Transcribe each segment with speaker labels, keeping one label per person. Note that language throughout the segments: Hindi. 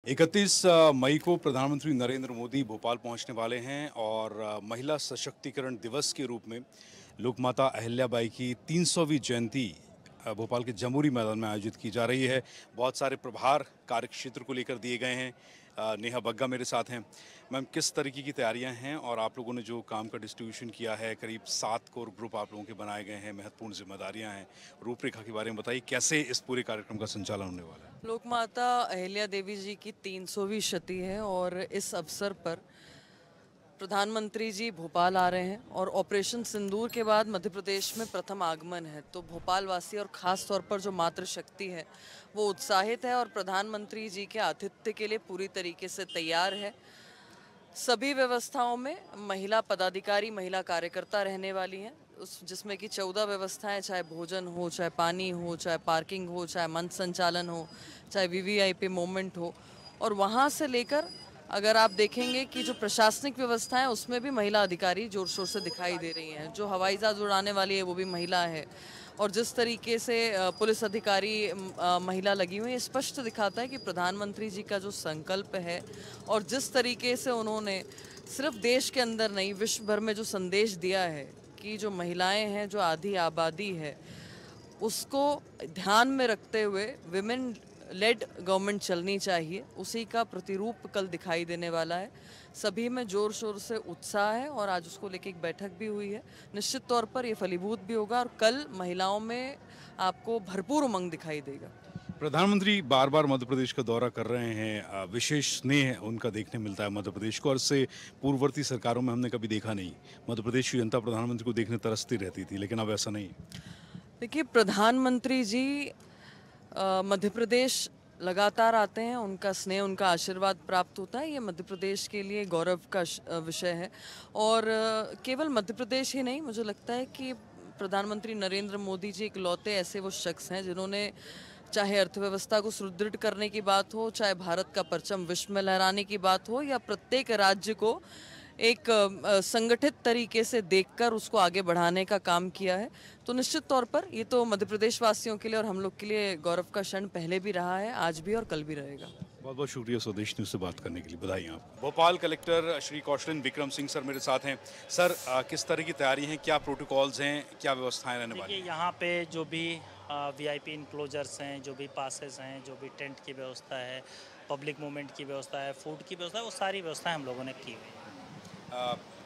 Speaker 1: 31 मई को प्रधानमंत्री नरेंद्र मोदी भोपाल पहुंचने वाले हैं और महिला सशक्तिकरण दिवस के रूप में लोकमाता अहिल्याबाई की 300वीं जयंती भोपाल के जमूरी मैदान में आयोजित की जा रही है। बहुत सारे प्रभार कार्यक्षेत्र को लेकर दिए गए हैं। नेहा बग्गा मेरे साथ हैं। मैम, किस तरीके की तैयारियां हैं और आप लोगों ने जो काम का डिस्ट्रीब्यूशन किया है, करीब 7 कोर ग्रुप आप लोगों के बनाए गए हैं, महत्वपूर्ण जिम्मेदारियां हैं, रूपरेखा के बारे में बताइए, कैसे इस पूरे कार्यक्रम का संचालन होने वाला है?
Speaker 2: लोकमाता अहिल्या देवी जी की 300वीं शती है और इस अवसर पर प्रधानमंत्री जी भोपाल आ रहे हैं और ऑपरेशन सिंदूर के बाद मध्य प्रदेश में प्रथम आगमन है। तो भोपाल वासी और ख़ास तौर पर जो मातृशक्ति है वो उत्साहित है और प्रधानमंत्री जी के आतिथ्य के लिए पूरी तरीके से तैयार है। सभी व्यवस्थाओं में महिला पदाधिकारी, महिला कार्यकर्ता रहने वाली हैं, जिसमें कि 14 व्यवस्थाएं, चाहे भोजन हो, चाहे पानी हो, चाहे पार्किंग हो, चाहे मंच संचालन हो, चाहे वीवीआईपी मोमेंट हो। और वहाँ से लेकर अगर आप देखेंगे कि जो प्रशासनिक व्यवस्था है उसमें भी महिला अधिकारी जोर शोर से दिखाई दे रही हैं। जो हवाई जहाज उड़ाने वाली है वो भी महिला है और जिस तरीके से पुलिस अधिकारी महिला लगी हुई है, स्पष्ट दिखाता है कि प्रधानमंत्री जी का जो संकल्प है और जिस तरीके से उन्होंने सिर्फ देश के अंदर नहीं, विश्व भर में जो संदेश दिया है कि जो महिलाएं हैं, जो आधी आबादी है, उसको ध्यान में रखते हुए विमेन लेड गवर्नमेंट चलनी चाहिए, उसी का प्रतिरूप कल दिखाई देने वाला है। सभी में जोर शोर से उत्साह है और आज उसको लेके एक बैठक भी हुई है। निश्चित तौर पर ये फलीभूत भी होगा और कल महिलाओं में आपको भरपूर उमंग दिखाई देगा।
Speaker 1: प्रधानमंत्री बार बार मध्य प्रदेश का दौरा कर रहे हैं, विशेष स्नेह उनका देखने मिलता है मध्य प्रदेश को, और इससे पूर्ववर्ती सरकारों में हमने कभी देखा नहीं। मध्य प्रदेश की जनता प्रधानमंत्री को देखने तरसती रहती थी, लेकिन अब ऐसा नहीं।
Speaker 2: देखिए, प्रधानमंत्री जी मध्य प्रदेश लगातार आते हैं, उनका स्नेह, उनका आशीर्वाद प्राप्त होता है। ये मध्य प्रदेश के लिए गौरव का विषय है और केवल मध्य प्रदेश ही नहीं, मुझे लगता है कि प्रधानमंत्री नरेंद्र मोदी जी इकलौते ऐसे वो शख्स हैं जिन्होंने, चाहे अर्थव्यवस्था को सुदृढ़ करने की बात हो, चाहे भारत का परचम विश्व में लहराने की बात हो, या प्रत्येक राज्य को एक संगठित तरीके से देखकर उसको आगे बढ़ाने का काम किया है। तो निश्चित तौर पर ये तो मध्य प्रदेश वासियों के लिए और हम लोग के लिए गौरव का क्षण पहले भी रहा है, आज भी और कल भी रहेगा।
Speaker 1: बहुत बहुत शुक्रिया स्वदेश न्यूज़ से बात करने के लिए, बधाई आपको। भोपाल कलेक्टर श्री कौशलेंद्र विक्रम सिंह सर मेरे साथ हैं। सर, किस तरह की तैयारी है, क्या प्रोटोकॉल्स हैं, क्या व्यवस्थाएं रहने वाली हैं?
Speaker 3: यहाँ पे जो भी वीआईपी इनक्लोजर्स हैं, जो भी पासेस हैं, जो भी टेंट की व्यवस्था है, पब्लिक मूवमेंट की व्यवस्था है, फूड की व्यवस्था है, वो सारी व्यवस्थाएं हम लोगों ने की हुई है।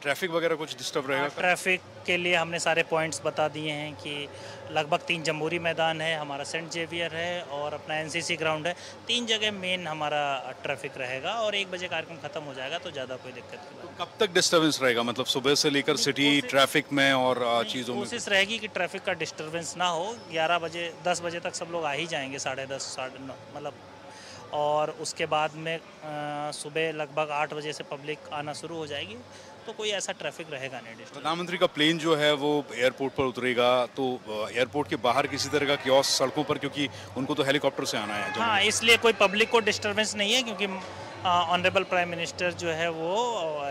Speaker 1: ट्रैफिक वगैरह कुछ डिस्टर्ब रहेगा?
Speaker 3: ट्रैफिक के लिए हमने सारे पॉइंट्स बता दिए हैं कि लगभग 3 जमूरी मैदान है, हमारा सेंट जेवियर है और अपना एनसीसी ग्राउंड है। 3 जगह मेन हमारा ट्रैफिक रहेगा और 1 बजे कार्यक्रम खत्म हो जाएगा, तो ज़्यादा कोई दिक्कत नहीं।
Speaker 1: तो कब तक डिस्टर्बेंस रहेगा, मतलब सुबह से लेकर सिटी ट्रैफिक में और चीज़ों में?
Speaker 3: कोशिश रहेगी कि ट्रैफिक का डिस्टर्बेंस ना हो। 11 बजे 10 बजे तक सब लोग आ ही जाएंगे, 10:30 9:30 मतलब, और उसके बाद में सुबह लगभग 8 बजे से पब्लिक आना शुरू हो जाएगी, तो कोई ऐसा ट्रैफिक रहेगा नहीं।
Speaker 1: प्रधानमंत्री का प्लेन जो है वो एयरपोर्ट पर उतरेगा, तो एयरपोर्ट के बाहर किसी तरह का कियोस्क सड़कों पर, क्योंकि उनको तो हेलीकॉप्टर से आना है।
Speaker 3: हाँ, इसलिए कोई पब्लिक को डिस्टर्बेंस नहीं है, क्योंकि ऑनरेबल प्राइम मिनिस्टर जो है वो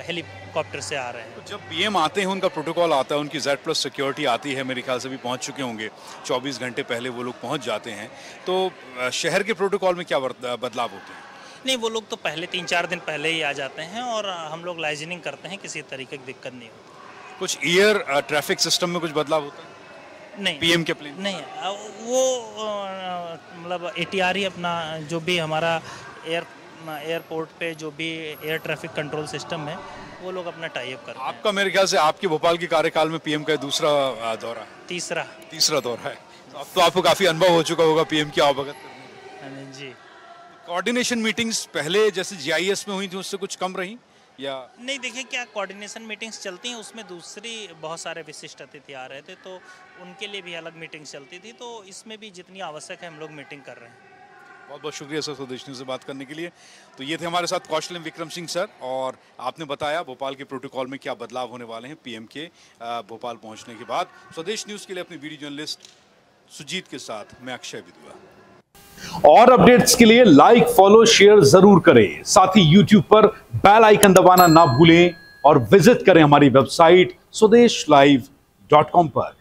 Speaker 3: हेलीकॉप्टर से आ रहे हैं।
Speaker 1: तो जब पीएम आते हैं, उनका प्रोटोकॉल आता है, उनकी Z+ सिक्योरिटी आती है, मेरे ख्याल से भी पहुंच चुके होंगे, 24 घंटे पहले वो लोग पहुंच जाते हैं। तो शहर के प्रोटोकॉल में क्या बदलाव होते हैं?
Speaker 3: नहीं, वो लोग तो पहले 3-4 दिन पहले ही आ जाते हैं और हम लोग लाइजनिंग करते हैं, किसी तरीके की दिक्कत नहीं होती।
Speaker 1: कुछ एयर ट्रैफिक सिस्टम में कुछ बदलाव होता है?
Speaker 3: नहीं,
Speaker 1: पीएम के प्लेन
Speaker 3: नहीं, वो मतलब ATR ही अपना, जो भी हमारा एयरपोर्ट पे जो भी एयर ट्रैफिक कंट्रोल सिस्टम है, वो लोग अपना टाई अप करते हैं।
Speaker 1: आपका मेरे ख्याल से आपके भोपाल के कार्यकाल में पीएम का दूसरा दौरा है?
Speaker 3: तीसरा
Speaker 1: दौरा है। तो अब तो आपको काफी अनुभव हो चुका होगा पीएम की अवगत करने में।
Speaker 3: जी।
Speaker 1: कोऑर्डिनेशन मीटिंग्स पहले जैसे GIS में हुई थी उससे कुछ कम रही या
Speaker 3: नहीं? देखिए, क्या कोऑर्डिनेशन मीटिंग्स चलती हैं, उसमें दूसरी बहुत सारे विशिष्ट अतिथि आ रहे थे, तो उनके लिए भी अलग मीटिंग्स चलती थी, तो इसमें भी जितनी आवश्यक है हम लोग मीटिंग कर रहे हैं।
Speaker 1: बहुत बहुत शुक्रिया सर स्वदेश न्यूज़ से बात करने के लिए। तो ये थे हमारे साथ कौशलेंद्र विक्रम सिंह सर, और आपने बताया भोपाल के प्रोटोकॉल में क्या बदलाव होने वाले हैं पीएम के भोपाल पहुंचने के बाद। स्वदेश न्यूज़ के लिए अपनी वीडियो जर्नलिस्ट सुजीत के साथ मैं अक्षय विदुआ।
Speaker 4: और अपडेट्स के लिए लाइक, फॉलो, शेयर जरूर करें। साथ ही YouTube पर बेल आइकन दबाना ना भूलें और विजिट करें हमारी वेबसाइट swadeshlive.com पर।